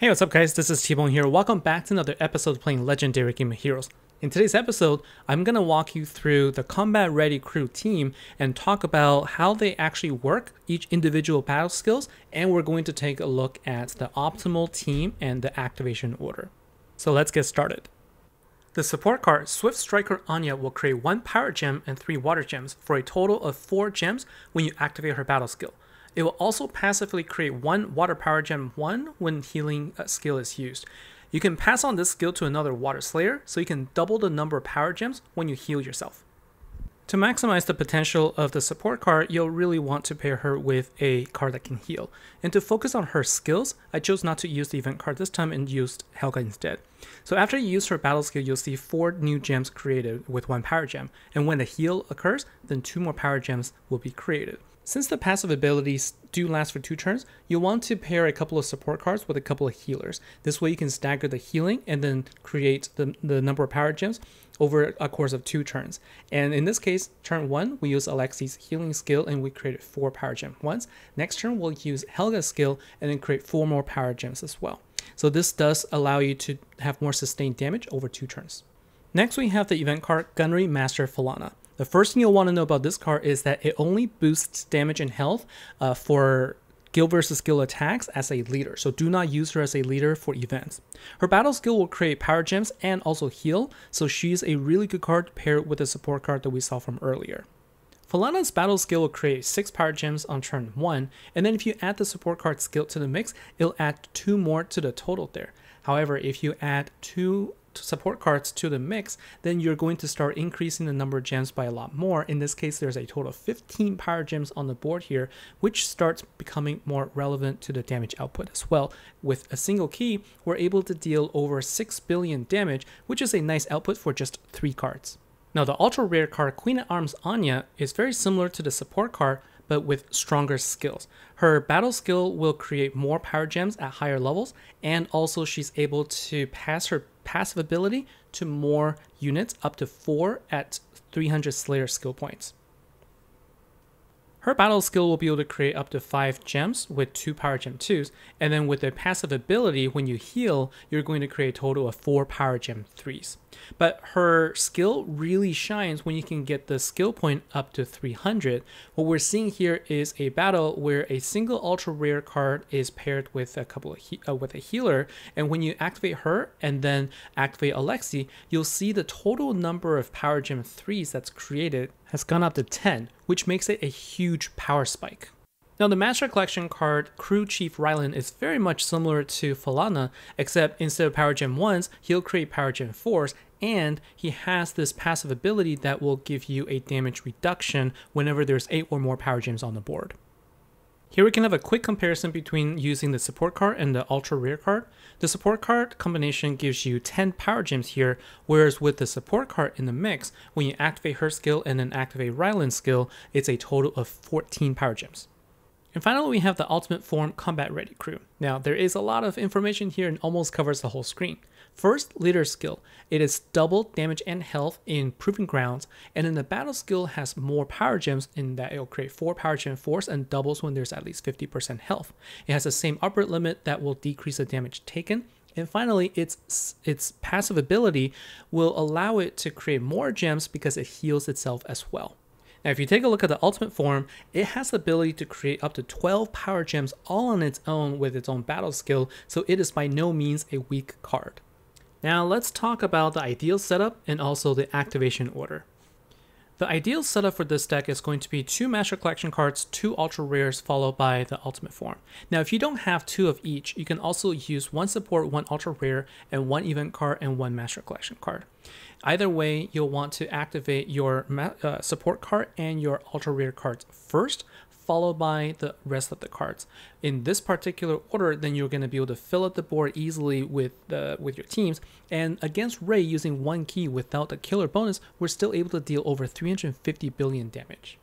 Hey, what's up guys, this is TBone here. Welcome back to another episode of playing Legendary Game of Heroes. In today's episode, I'm going to walk you through the combat ready crew team and talk about how they actually work, each individual battle skills, and we're going to take a look at the optimal team and the activation order. So let's get started. The support card, Swift Striker Anya, will create 1 power gem and 3 water gems for a total of 4 gems when you activate her battle skill. It will also passively create 1 water power gem 1 when healing skill is used. You can pass on this skill to another water slayer, so you can double the number of power gems when you heal yourself. To maximize the potential of the support card, you'll really want to pair her with a card that can heal. And to focus on her skills, I chose not to use the event card this time and used Helga instead. So after you use her battle skill, you'll see 4 new gems created with 1 power gem. And when the heal occurs, then 2 more power gems will be created. Since the passive abilities do last for 2 turns, you'll want to pair a couple of support cards with a couple of healers. This way you can stagger the healing and then create the number of power gems over a course of 2 turns. And in this case, turn 1, we use Alexi's healing skill and we created 4 power gem once. Next turn, we'll use Helga's skill and then create 4 more power gems as well. So this does allow you to have more sustained damage over 2 turns. Next, we have the event card Gunnery Master Falana. The first thing you'll want to know about this card is that it only boosts damage and health for skill versus skill attacks as a leader, so do not use her as a leader for events. Her battle skill will create power gems and also heal, so she's a really good card to pair with the support card that we saw from earlier. Falana's battle skill will create 6 power gems on turn 1, and then if you add the support card skill to the mix, it'll add 2 more to the total there. However, if you add 2 support cards to the mix, then you're going to start increasing the number of gems by a lot more. In this case, there's a total of 15 power gems on the board here, which starts becoming more relevant to the damage output as well. With a single key, we're able to deal over 6 billion damage, which is a nice output for just 3 cards. Now, the ultra rare card Queen at Arms Anya is very similar to the support card, but with stronger skills. Her battle skill will create more power gems at higher levels, and also she's able to pass her passive ability to more units, up to 4 at 300 Slayer skill points. Her battle skill will be able to create up to 5 gems with 2 power gem 2s, and then with the passive ability, when you heal, you're going to create a total of 4 power gem 3s. But her skill really shines when you can get the skill point up to 300. What we're seeing here is a battle where a single ultra rare card is paired with a couple of with a healer, and when you activate her and then activate Alexi, you'll see the total number of power gem 3s that's created has gone up to 10, which makes it a huge power spike. Now, the Master Collection card Crew Chief Rylan is very much similar to Falana, except instead of power gem 1s, he'll create power gem 4s, and he has this passive ability that will give you a damage reduction whenever there's 8 or more power gems on the board. Here we can have a quick comparison between using the support card and the ultra rare card. The support card combination gives you 10 power gems here, whereas with the support card in the mix, when you activate her skill and then activate Rylan's skill, it's a total of 14 power gems. And finally, we have the ultimate form combat ready crew. Now, there is a lot of information here and almost covers the whole screen. First, leader skill. It is double damage and health in Proving Grounds, and then the battle skill has more power gems in that it'll create 4 power gem 4s and doubles when there's at least 50% health. It has the same upper limit that will decrease the damage taken. And finally, its passive ability will allow it to create more gems because it heals itself as well. Now, if you take a look at the ultimate form, it has the ability to create up to 12 power gems all on its own with its own battle skill, so it is by no means a weak card. Now, let's talk about the ideal setup and also the activation order. The ideal setup for this deck is going to be 2 Master Collection cards, 2 Ultra Rares, followed by the Ultimate Form. Now, if you don't have 2 of each, you can also use 1 Support, 1 Ultra Rare, and 1 Event card and 1 Master Collection card. Either way, you'll want to activate your Support card and your Ultra Rare cards first, followed by the rest of the cards. In this particular order, then you're going to be able to fill up the board easily with your teams. And against Ray, using 1 key without the killer bonus, we're still able to deal over 350 billion damage.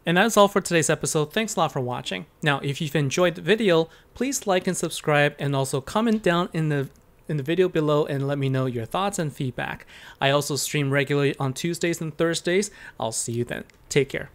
And that's all for today's episode. Thanks a lot for watching. Now, if you've enjoyed the video, please like and subscribe, and also comment down in the video below and let me know your thoughts and feedback. I also stream regularly on Tuesdays and Thursdays. I'll see you then. Take care.